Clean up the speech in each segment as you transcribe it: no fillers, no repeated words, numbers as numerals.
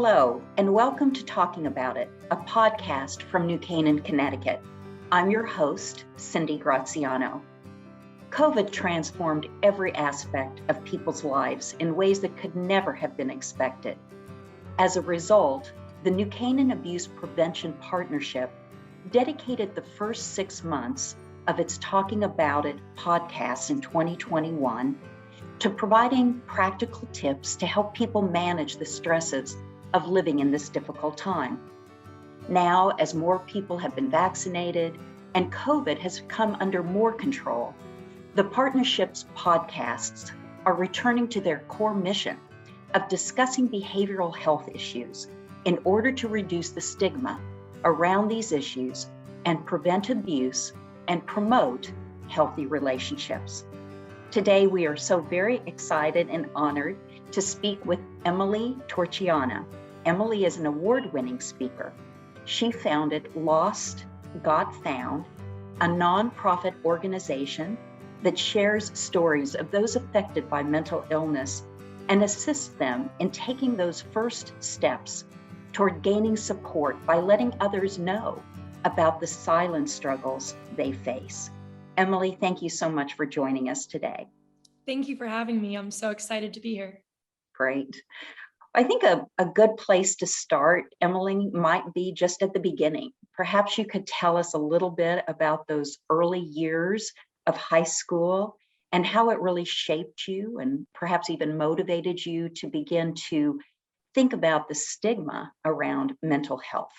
Hello, and welcome to Talking About It, a podcast from New Canaan, Connecticut. I'm your host, Cindy Graziano. COVID transformed every aspect of people's lives in ways that could never have been expected. As a result, the New Canaan Abuse Prevention Partnership dedicated the first 6 months of its Talking About It podcast in 2021 to providing practical tips to help people manage the stresses of living in this difficult time. Now, as more people have been vaccinated and COVID has come under more control, the partnership's podcasts are returning to their core mission of discussing behavioral health issues in order to reduce the stigma around these issues and prevent abuse and promote healthy relationships. Today, we are so very excited and honored to speak with Emily Torciana. Emily is an award-winning speaker. She founded Lost Got Found, a nonprofit organization that shares stories of those affected by mental illness and assists them in taking those first steps toward gaining support by letting others know about the silent struggles they face. Emily, thank you so much for joining us today. Thank you for having me. I'm so excited to be here. Great. I think a good place to start, Emily, might be just at the beginning. Perhaps you could tell us a little bit about those early years of high school and how it really shaped you and perhaps even motivated you to begin to think about the stigma around mental health.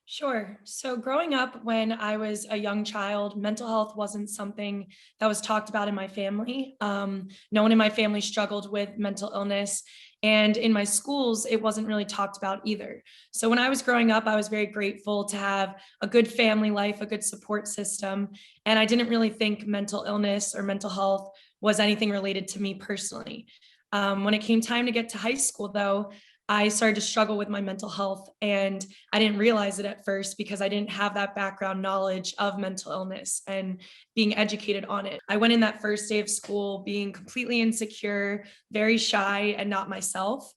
Sure. So growing up when I was a young child, mental health wasn't something that was talked about in my family. No one in my family struggled with mental illness. And in my schools, it wasn't really talked about either. So when I was growing up, I was very grateful to have a good family life, a good support system. And I didn't really think mental illness or mental health was anything related to me personally. When it came time to get to high school, though, I started to struggle with my mental health, and I didn't realize it at first because I didn't have that background knowledge of mental illness and being educated on it. I went in that first day of school being completely insecure, very shy, and not myself,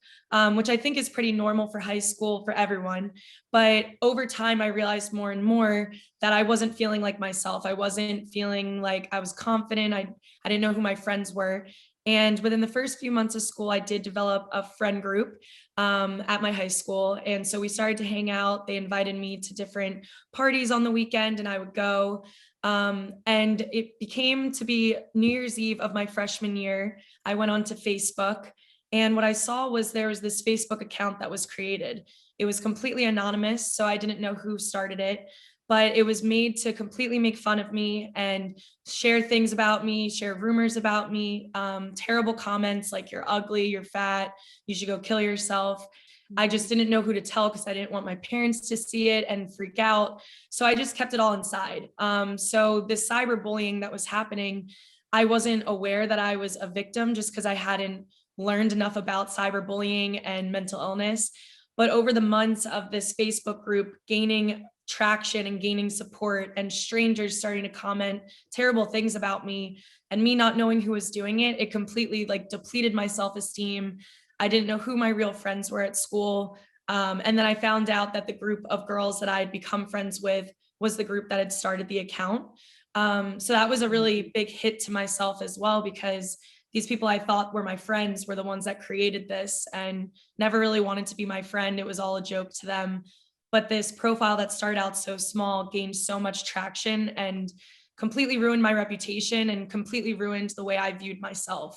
which I think is pretty normal for high school for everyone. But over time, I realized more and more that I wasn't feeling like myself. I wasn't feeling like I was confident. I didn't know who my friends were. And within the first few months of school, I did develop a friend group at my high school. And so we started to hang out. They invited me to different parties on the weekend and I would go. And it became to be New Year's Eve of my freshman year. I went onto Facebook, and what I saw was there was this Facebook account that was created. It was completely anonymous, so I didn't know who started it, but it was made to completely make fun of me and share things about me, share rumors about me, terrible comments like you're ugly, you're fat, you should go kill yourself. I just didn't know who to tell because I didn't want my parents to see it and freak out. So I just kept it all inside. So this cyberbullying that was happening, I wasn't aware that I was a victim just because I hadn't learned enough about cyberbullying and mental illness. But over the months of this Facebook group gaining traction and gaining support and strangers starting to comment terrible things about me and me not knowing who was doing it, it completely depleted my self-esteem. I didn't know who my real friends were at school. And then I found out that the group of girls that I had become friends with was the group that had started the account. So that was a really big hit to myself as well, because these people I thought were my friends were the ones that created this and never really wanted to be my friend. It was all a joke to them. But this profile that started out so small gained so much traction and completely ruined my reputation and completely ruined the way I viewed myself.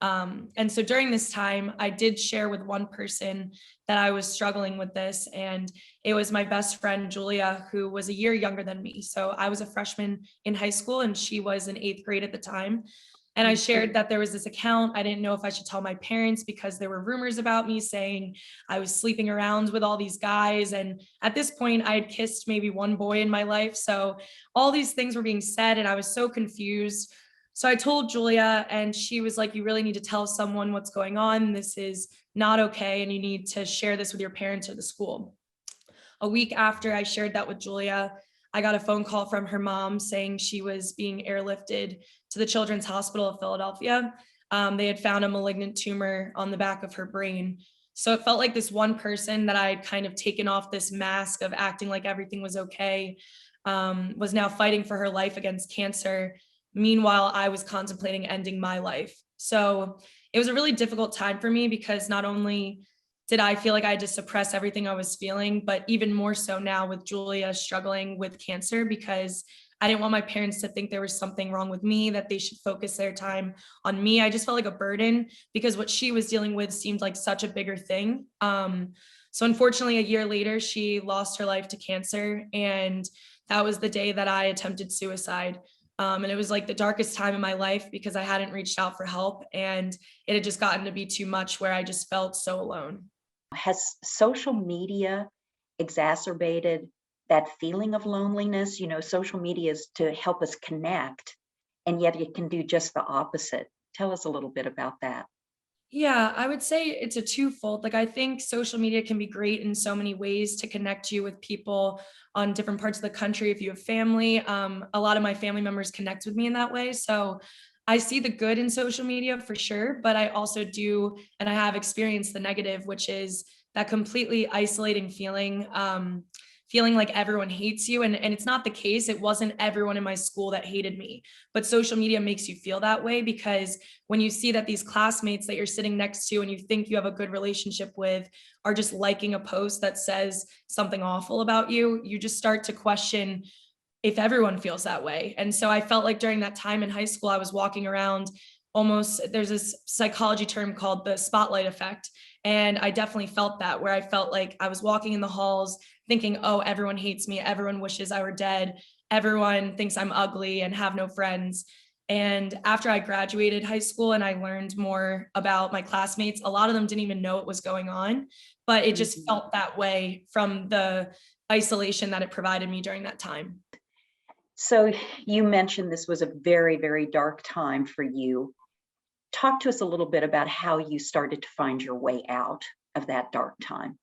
And so during this time, I did share with one person that I was struggling with this, and it was my best friend, Julia, who was a year younger than me. So I was a freshman in high school and she was in 8th grade at the time. And I shared that there was this account. I didn't know if I should tell my parents because there were rumors about me saying I was sleeping around with all these guys. And at this point, I had kissed maybe one boy in my life. So all these things were being said and I was so confused. So I told Julia and she was like, you really need to tell someone what's going on. This is not okay. And you need to share this with your parents or the school. A week after I shared that with Julia, I got a phone call from her mom saying she was being airlifted to the Children's Hospital of Philadelphia. They had found a malignant tumor on the back of her brain. So it felt like this one person that I had kind of taken off this mask of acting like everything was okay, was now fighting for her life against cancer. Meanwhile, I was contemplating ending my life. So it was a really difficult time for me because not only did I feel like I had to suppress everything I was feeling, but even more so now with Julia struggling with cancer, because I didn't want my parents to think there was something wrong with me, that they should focus their time on me. I just felt like a burden because what she was dealing with seemed like such a bigger thing. So unfortunately, a year later, she lost her life to cancer. And that was the day that I attempted suicide. And it was like the darkest time in my life because I hadn't reached out for help, and it had just gotten to be too much where I just felt so alone. Has social media exacerbated that feeling of loneliness? Social media is to help us connect, and yet it can do just the opposite. Tell us a little bit about that. Yeah, I would say it's a twofold. Like, I think social media can be great in so many ways to connect you with people on different parts of the country. If you have family, a lot of my family members connect with me in that way. So I see the good in social media for sure, but I also do, and I have experienced the negative, which is that completely isolating feeling. Feeling like everyone hates you. And it's not the case. It wasn't everyone in my school that hated me, but social media makes you feel that way because when you see that these classmates that you're sitting next to and you think you have a good relationship with are just liking a post that says something awful about you, you just start to question if everyone feels that way. And so I felt like during that time in high school, I was walking around almost, there's this psychology term called the spotlight effect. And I definitely felt that, where I felt like I was walking in the halls thinking, oh, everyone hates me. Everyone wishes I were dead. Everyone thinks I'm ugly and have no friends. And after I graduated high school and I learned more about my classmates, a lot of them didn't even know what was going on, but it just Mhm. felt that way from the isolation that it provided me during that time. So you mentioned this was a very, very dark time for you. Talk to us a little bit about how you started to find your way out of that dark time.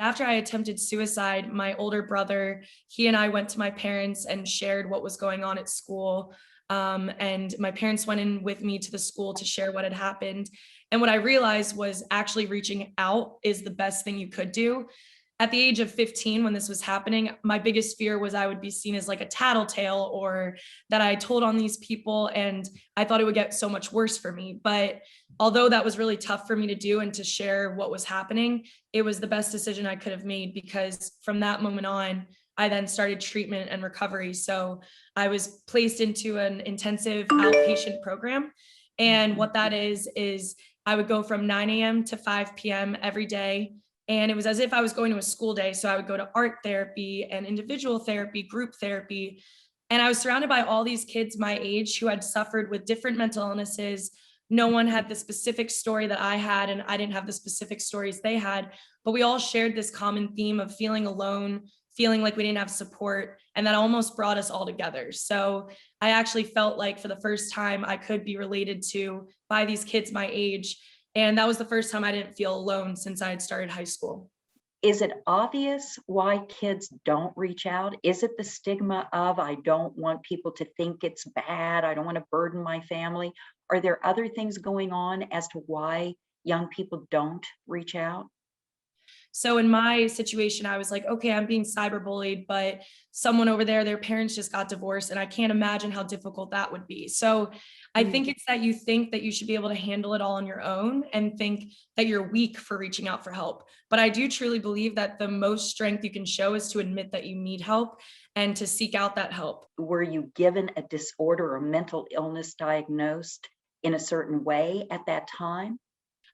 After I attempted suicide, my older brother, he and I went to my parents and shared what was going on at school. And my parents went in with me to the school to share what had happened. And what I realized was actually reaching out is the best thing you could do. At the age of 15, when this was happening, my biggest fear was I would be seen as like a tattletale, or that I told on these people, and I thought it would get so much worse for me. But although that was really tough for me to do and to share what was happening, it was the best decision I could have made, because from that moment on, I then started treatment and recovery. So I was placed into an intensive outpatient program. And Mhm. what that is I would go from 9 a.m. to 5 p.m. every day. And it was as if I was going to a school day. So I would go to art therapy and individual therapy, group therapy. And I was surrounded by all these kids my age who had suffered with different mental illnesses. No one had the specific story that I had, and I didn't have the specific stories they had, but we all shared this common theme of feeling alone, feeling like we didn't have support, and that almost brought us all together. So I actually felt like for the first time I could be related to by these kids my age. And that was the first time I didn't feel alone since I had started high school. Is it obvious why kids don't reach out? Is it the stigma of, I don't want people to think it's bad, I don't want to burden my family? Are there other things going on as to why young people don't reach out? So in my situation, I was like, okay, I'm being cyberbullied, but someone over there, their parents just got divorced, and I can't imagine how difficult that would be. So I think Mm. it's that you think that you should be able to handle it all on your own and think that you're weak for reaching out for help. But I do truly believe that the most strength you can show is to admit that you need help and to seek out that help. Were you given a disorder or mental illness diagnosed in a certain way at that time?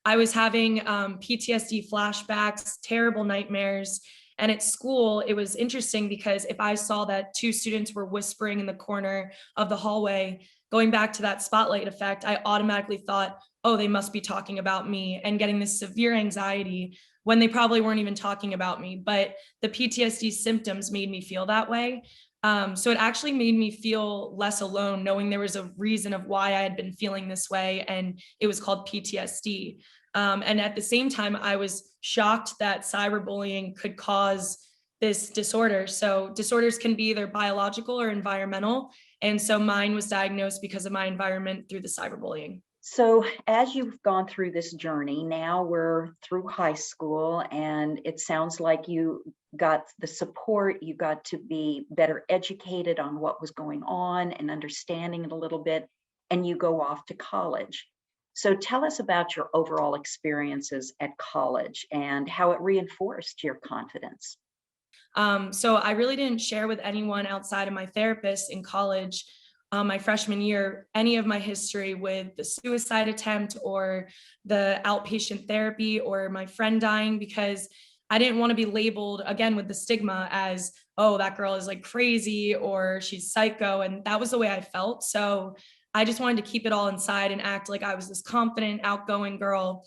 I was having PTSD flashbacks, terrible nightmares. And at school, it was interesting because if I saw that two students were whispering in the corner of the hallway, going back to that spotlight effect, I automatically thought, oh, they must be talking about me, and getting this severe anxiety when they probably weren't even talking about me. But the PTSD symptoms made me feel that way. So it actually made me feel less alone, knowing there was a reason of why I had been feeling this way, and it was called PTSD. And at the same time, I was shocked that cyberbullying could cause this disorder. So disorders can be either biological or environmental. And so mine was diagnosed because of my environment through the cyberbullying. So, as you've gone through this journey, now we're through high school, and it sounds like you got the support, you got to be better educated on what was going on and understanding it a little bit, and you go off to college. So, tell us about your overall experiences at college and how it reinforced your confidence. So I really didn't share with anyone outside of my therapist in college, my freshman year, any of my history with the suicide attempt or the outpatient therapy or my friend dying, because I didn't want to be labeled again with the stigma as, oh, that girl is like crazy or she's psycho. And that was the way I felt. So I just wanted to keep it all inside and act like I was this confident, outgoing girl.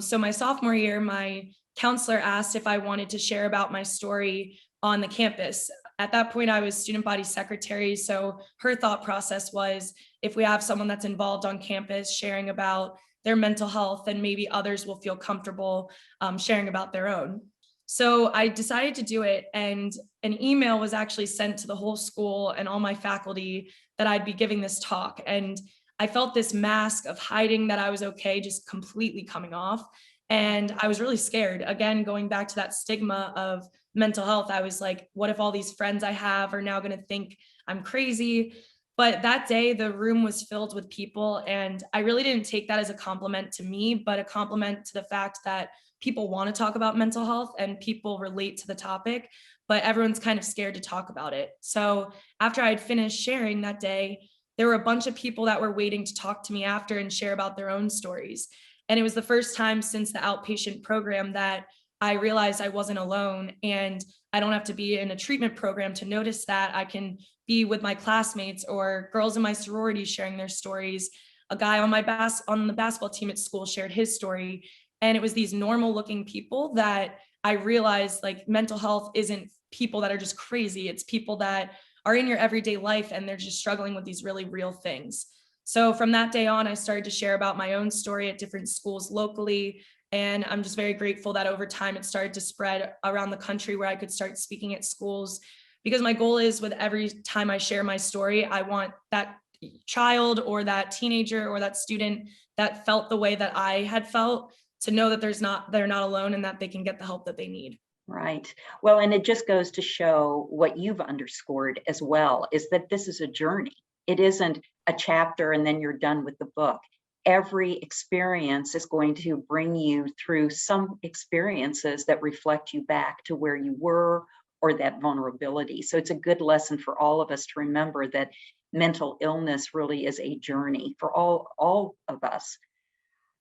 So my sophomore year, my counselor asked if I wanted to share about my story on the campus. At that point, I was student body secretary. So her thought process was, if we have someone that's involved on campus sharing about their mental health, then maybe others will feel comfortable sharing about their own. So I decided to do it. And an email was actually sent to the whole school and all my faculty that I'd be giving this talk. And I felt this mask of hiding that I was okay just completely coming off. And I was really scared. Again, going back to that stigma of mental health, I was like, what if all these friends I have are now going to think I'm crazy? But that day, the room was filled with people. And I really didn't take that as a compliment to me, but a compliment to the fact that people want to talk about mental health and people relate to the topic, but everyone's kind of scared to talk about it. So after I'd finished sharing that day, there were a bunch of people that were waiting to talk to me after and share about their own stories. And it was the first time since the outpatient program that I realized I wasn't alone, and I don't have to be in a treatment program to notice that. I can be with my classmates or girls in my sorority sharing their stories. A guy on on the basketball team at school shared his story. And it was these normal looking people that I realized, like, mental health isn't people that are just crazy. It's people that are in your everyday life and they're just struggling with these really real things. So from that day on, I started to share about my own story at different schools locally. And I'm just very grateful that over time it started to spread around the country where I could start speaking at schools. Because my goal is, with every time I share my story, I want that child or that teenager or that student that felt the way that I had felt to know that they're not alone and that they can get the help that they need. Right. Well, and it just goes to show what you've underscored as well, is that this is a journey. It isn't a chapter and then you're done with the book. Every experience is going to bring you through some experiences that reflect you back to where you were or that vulnerability. So it's a good lesson for all of us to remember that mental illness really is a journey for all of us.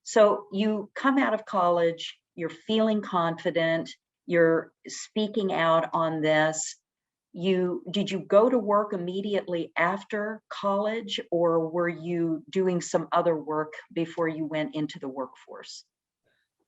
So you come out of college, you're feeling confident, you're speaking out on this. Did you go to work immediately after college, or were you doing some other work before you went into the workforce?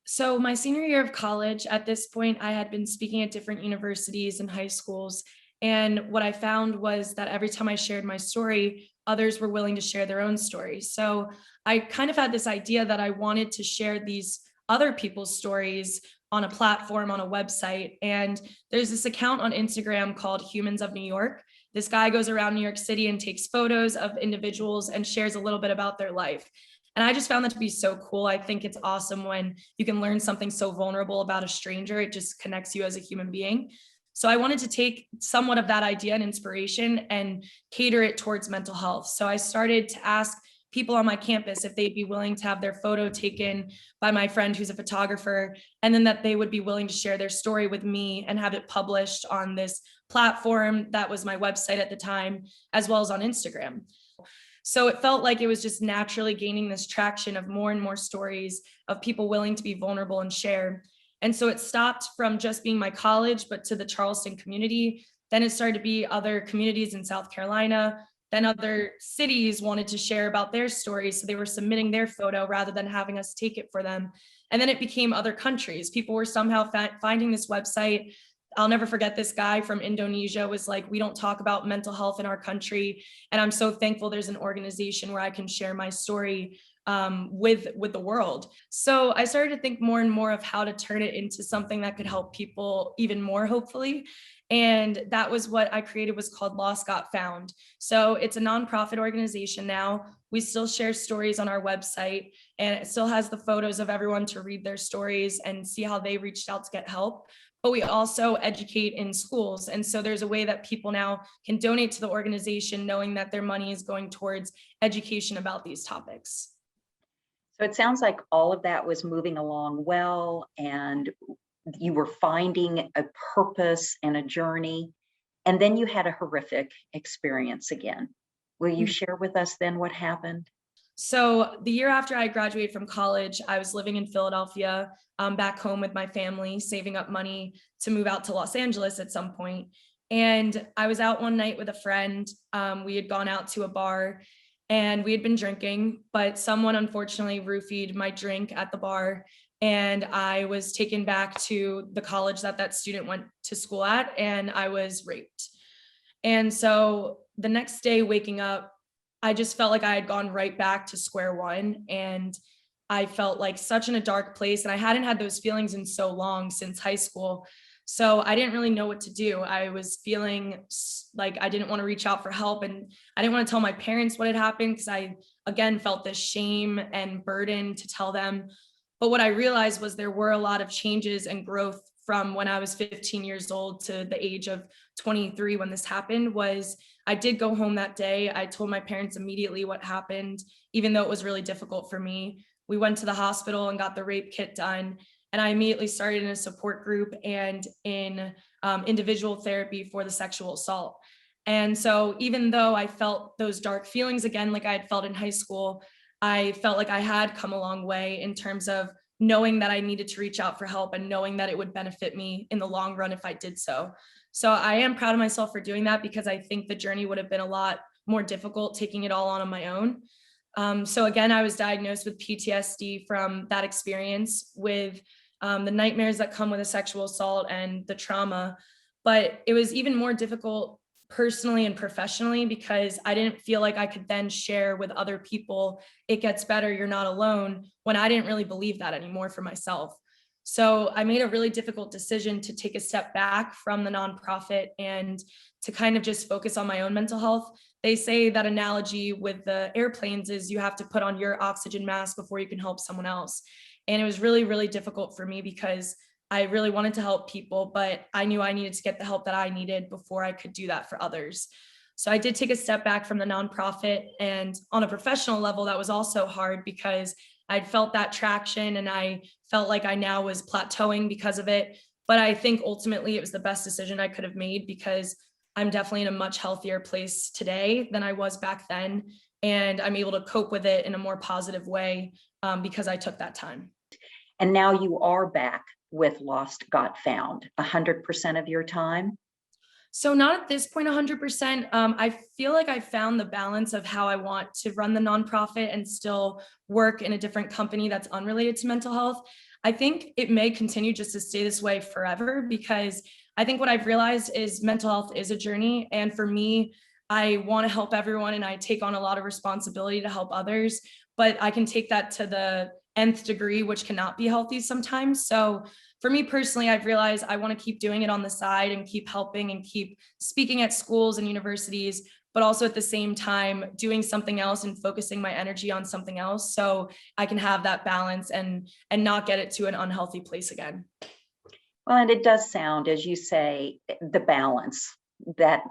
So my senior year of college, at this point, I had been speaking at different universities and high schools. And what I found was that every time I shared my story, others were willing to share their own stories. So I kind of had this idea that I wanted to share these other people's stories on a platform, on a website. And there's this account on Instagram called Humans of New York. This guy goes around New York City and takes photos of individuals and shares a little bit about their life. And I just found that to be so cool. I think it's awesome when you can learn something so vulnerable about a stranger. It just connects you as a human being. So I wanted to take somewhat of that idea and inspiration and cater it towards mental health. So I started to ask people on my campus if they'd be willing to have their photo taken by my friend who's a photographer, and then that they would be willing to share their story with me and have it published on this platform that was my website at the time, as well as on Instagram. So it felt like it was just naturally gaining this traction of more and more stories of people willing to be vulnerable and share. And so it stopped from just being my college, but to the Charleston community. Then it started to be other communities in South Carolina. Then other cities wanted to share about their stories. So they were submitting their photo rather than having us take it for them. And then it became other countries. People were somehow finding this website. I'll never forget, this guy from Indonesia was like, we don't talk about mental health in our country. And I'm so thankful there's an organization where I can share my story with the world. So I started to think more and more of how to turn it into something that could help people even more, hopefully. And that was what I created, was called Lost Got Found. So it's a nonprofit organization now. We still share stories on our website, and it still has the photos of everyone to read their stories and see how they reached out to get help. But we also educate in schools. And so there's a way that people now can donate to the organization knowing that their money is going towards education about these topics. So it sounds like all of that was moving along well, and you were finding a purpose and a journey. And then you had a horrific experience again. Will you share with us then what happened? So the year after I graduated from college, I was living in Philadelphia, back home with my family, saving up money to move out to Los Angeles at some point. And I was out one night with a friend. We had gone out to a bar and we had been drinking, but someone unfortunately roofied my drink at the bar. And I was taken back to the college that that student went to school at, and I was raped. And so the next day, waking up, I just felt like I had gone right back to square one. And I felt like such in a dark place. And I hadn't had those feelings in so long, since high school. So I didn't really know what to do. I was feeling like I didn't want to reach out for help. And I didn't want to tell my parents what had happened, because I, again, felt this shame and burden to tell them. But what I realized was there were a lot of changes and growth from when I was 15 years old to the age of 23 when this happened. Was I did go home that day. I told my parents immediately what happened, even though it was really difficult for me. We went to the hospital and got the rape kit done. And I immediately started in a support group and in individual therapy for the sexual assault. And so even though I felt those dark feelings again, like I had felt in high school, I felt like I had come a long way in terms of knowing that I needed to reach out for help and knowing that it would benefit me in the long run if I did so. So I am proud of myself for doing that, because I think the journey would have been a lot more difficult taking it all on my own. So again, I was diagnosed with PTSD from that experience, with the nightmares that come with a sexual assault and the trauma. But it was even more difficult personally and professionally, because I didn't feel like I could then share with other people, it gets better, you're not alone, when I didn't really believe that anymore for myself. So I made a really difficult decision to take a step back from the nonprofit and to kind of just focus on my own mental health. They say that analogy with the airplanes is you have to put on your oxygen mask before you can help someone else. And it was really, really difficult for me, because I really wanted to help people, but I knew I needed to get the help that I needed before I could do that for others. So I did take a step back from the nonprofit, and on a professional level, that was also hard, because I'd felt that traction and I felt like I now was plateauing because of it. But I think ultimately it was the best decision I could have made, because I'm definitely in a much healthier place today than I was back then. And I'm able to cope with it in a more positive way, because I took that time. And now you are back with Lost Got Found 100% of your time? So not at this point 100%. I feel like I found the balance of how I want to run the nonprofit and still work in a different company that's unrelated to mental health. I think it may continue just to stay this way forever, because I think what I've realized is mental health is a journey. And for me, I want to help everyone and I take on a lot of responsibility to help others, but I can take that to the nth degree, which cannot be healthy sometimes. So for me personally, I've realized I want to keep doing it on the side and keep helping and keep speaking at schools and universities, but also at the same time doing something else and focusing my energy on something else, so I can have that balance and not get it to an unhealthy place again. Well, and it does sound, as you say, the balance, that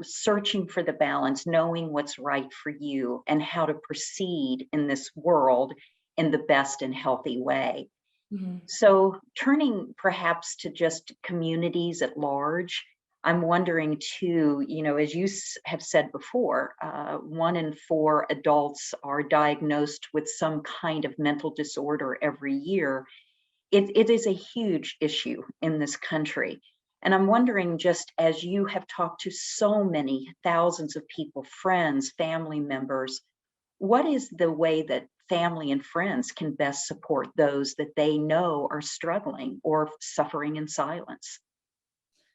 searching for the balance, knowing what's right for you and how to proceed in this world in the best and healthy way. Mm-hmm. So turning perhaps to just communities at large, I'm wondering too, as you have said before, 1 in 4 adults are diagnosed with some kind of mental disorder every year. It is a huge issue in this country. And I'm wondering, just as you have talked to so many thousands of people, friends, family members, what is the way that family and friends can best support those that they know are struggling or suffering in silence?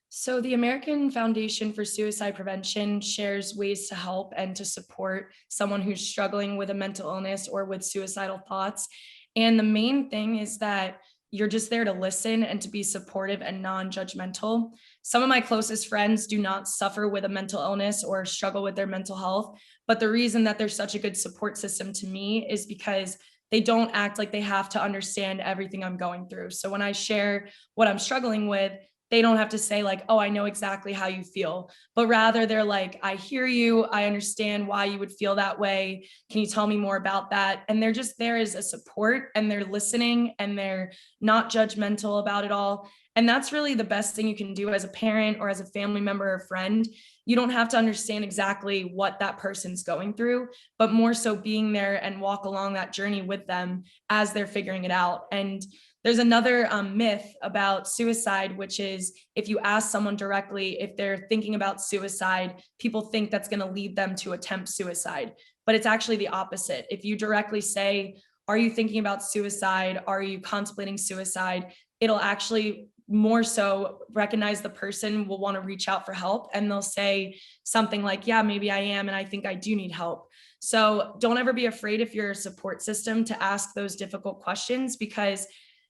So, the American Foundation for Suicide Prevention shares ways to help and to support someone who's struggling with a mental illness or with suicidal thoughts. And the main thing is that you're just there to listen and to be supportive and non judgmental. Some of my closest friends do not suffer with a mental illness or struggle with their mental health. But the reason that there's such a good support system to me is because they don't act like they have to understand everything I'm going through. So when I share what I'm struggling with, they don't have to say like, oh, I know exactly how you feel, but rather they're like, I hear you, I understand why you would feel that way, can you tell me more about that? And they're just there as a support, and they're listening, and they're not judgmental about it all. And that's really the best thing you can do as a parent or as a family member or friend. You don't have to understand exactly what that person's going through, but more so being there and walk along that journey with them as they're figuring it out. And there's another myth about suicide, which is if you ask someone directly if they're thinking about suicide, people think that's going to lead them to attempt suicide. But it's actually the opposite. If you directly say, are you thinking about suicide? Are you contemplating suicide? It'll actually more so recognize the person will want to reach out for help, and they'll say something like, yeah, maybe I am, and I think I do need help. So don't ever be afraid, if you're a support system, to ask those difficult questions, because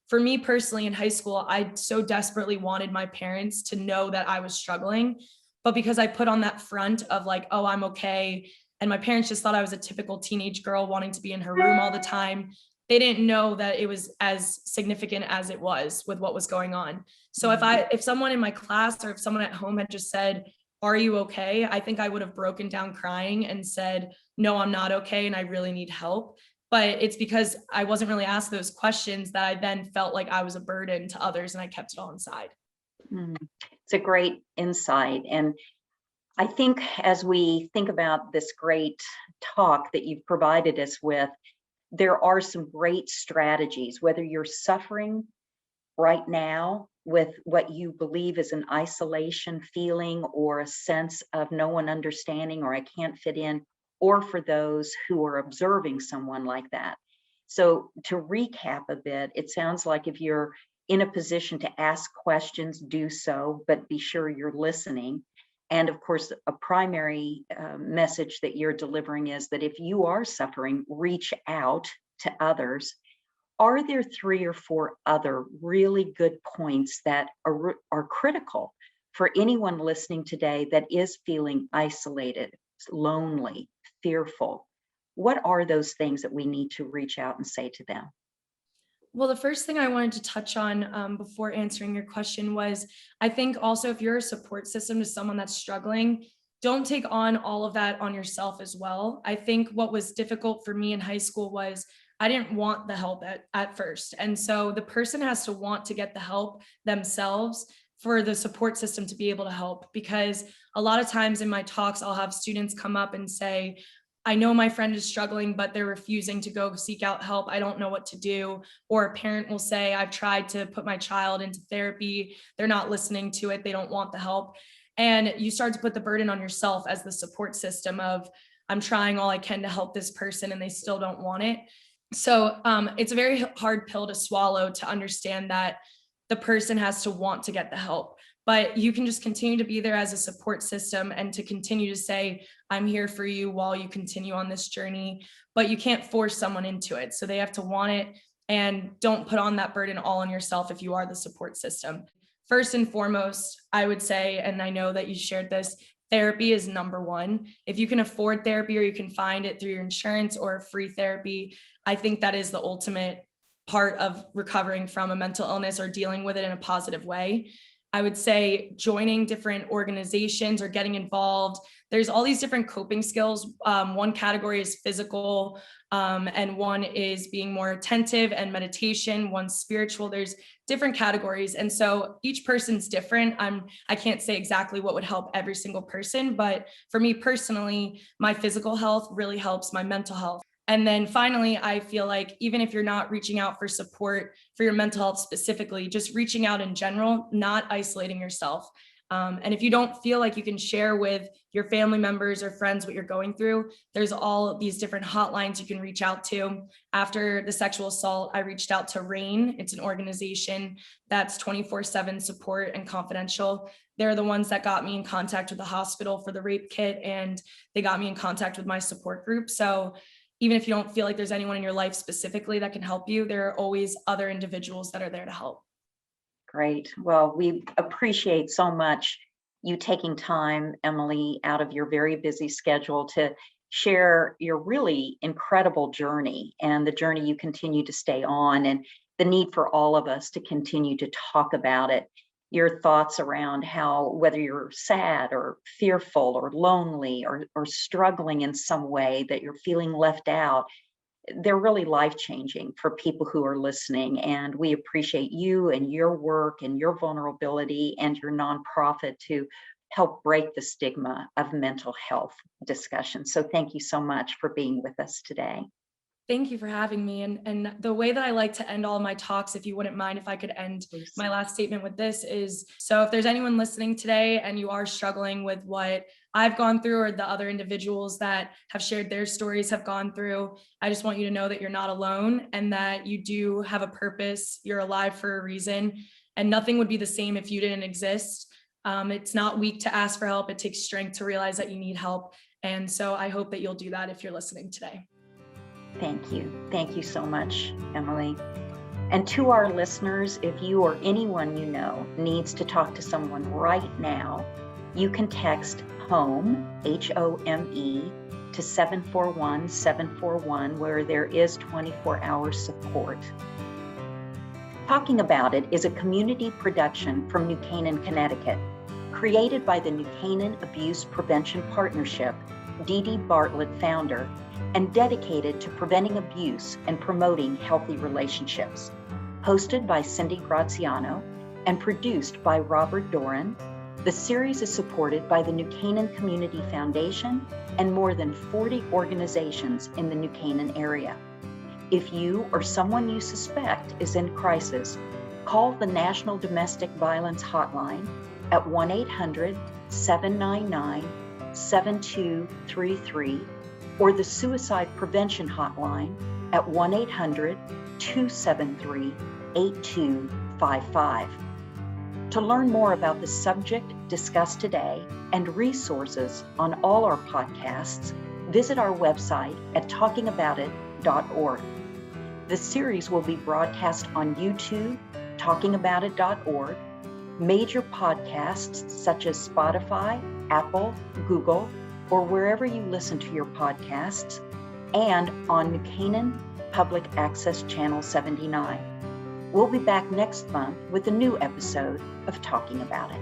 for me personally in high school, I so desperately wanted my parents to know that I was struggling. But because I put on that front of like, oh, I'm okay, and my parents just thought I was a typical teenage girl wanting to be in her room all the time, they didn't know that it was as significant as it was with what was going on. So if someone in my class or if someone at home had just said, are you okay? I think I would have broken down crying and said, no, I'm not okay, and I really need help. But it's because I wasn't really asked those questions that I then felt like I was a burden to others, and I kept it all inside. Mm. It's a great insight. And I think as we think about this great talk that you've provided us with, there are some great strategies, whether you're suffering right now with what you believe is an isolation feeling or a sense of no one understanding or I can't fit in, or for those who are observing someone like that. So to recap a bit, it sounds like if you're in a position to ask questions, do so, but be sure you're listening. And of course, a primary message that you're delivering is that if you are suffering, reach out to others. Are there 3 or 4 other really good points that are critical for anyone listening today that is feeling isolated, lonely, fearful? What are those things that we need to reach out and say to them? Well, the first thing I wanted to touch on before answering your question was, I think also if you're a support system to someone that's struggling, don't take on all of that on yourself as well. I think what was difficult for me in high school was I didn't want the help at first. And so the person has to want to get the help themselves for the support system to be able to help. Because a lot of times in my talks, I'll have students come up and say, I know my friend is struggling, but they're refusing to go seek out help. I don't know what to do. Or a parent will say, I've tried to put my child into therapy. They're not listening to it. They don't want the help. And you start to put the burden on yourself as the support system of, I'm trying all I can to help this person and they still don't want it. So it's a very hard pill to swallow, to understand that the person has to want to get the help. But you can just continue to be there as a support system and to continue to say, I'm here for you while you continue on this journey. But you can't force someone into it. So they have to want it, and don't put on that burden all on yourself if you are the support system. First and foremost, I would say, and I know that you shared this, therapy is number one. If you can afford therapy or you can find it through your insurance or free therapy, I think that is the ultimate part of recovering from a mental illness or dealing with it in a positive way. I would say joining different organizations or getting involved. There's all these different coping skills. One category is physical, and one is being more attentive and meditation. One's spiritual. There's different categories. And so each person's different. I can't say exactly what would help every single person, but for me personally, my physical health really helps my mental health. And then finally, I feel like even if you're not reaching out for support for your mental health specifically, just reaching out in general, not isolating yourself. And if you don't feel like you can share with your family members or friends what you're going through, there's all these different hotlines you can reach out to. After the sexual assault, I reached out to RAIN. It's an organization that's 24/7 support and confidential. they're the ones that got me in contact with the hospital for the rape kit, and they got me in contact with my support group. So even if you don't feel like there's anyone in your life specifically that can help you, there are always other individuals that are there to help. Great. Well, we appreciate so much you taking time, Emily, out of your very busy schedule to share your really incredible journey and the journey you continue to stay on, and the need for all of us to continue to talk about it. Your thoughts around how, whether you're sad or fearful or lonely or struggling in some way, that you're feeling left out, they're really life-changing for people who are listening. And we appreciate you and your work and your vulnerability and your nonprofit to help break the stigma of mental health discussion. So thank you so much for being with us today. Thank you for having me. And the way that I like to end all my talks, if you wouldn't mind if I could end Please. my last statement with this, is so if there's anyone listening today and you are struggling with what I've gone through or the other individuals that have shared their stories have gone through, I just want you to know that you're not alone and that you do have a purpose. You're alive for a reason, and nothing would be the same if you didn't exist. It's not weak to ask for help. It takes strength to realize that you need help. And so I hope that you'll do that if you're listening today. Thank you. Thank you so much, Emily. And to our listeners, if you or anyone you know needs to talk to someone right now, you can text HOME, HOME, to 741-741, where there is 24-hour support. Talking About It is a community production from New Canaan, Connecticut, created by the New Canaan Abuse Prevention Partnership, Dee Dee Bartlett founder, and dedicated to preventing abuse and promoting healthy relationships. Hosted by Cindy Graziano and produced by Robert Doran, the series is supported by the New Canaan Community Foundation and more than 40 organizations in the New Canaan area. If you or someone you suspect is in crisis, call the National Domestic Violence Hotline at 1-800-799-7233 or the Suicide Prevention Hotline at 1-800-273-8255. To learn more about the subject discussed today and resources on all our podcasts, visit our website at talkingaboutit.org. The series will be broadcast on YouTube, talkingaboutit.org, major podcasts such as Spotify, Apple, Google, or wherever you listen to your podcasts, and on New Canaan Public Access Channel 79. We'll be back next month with a new episode of Talking About It.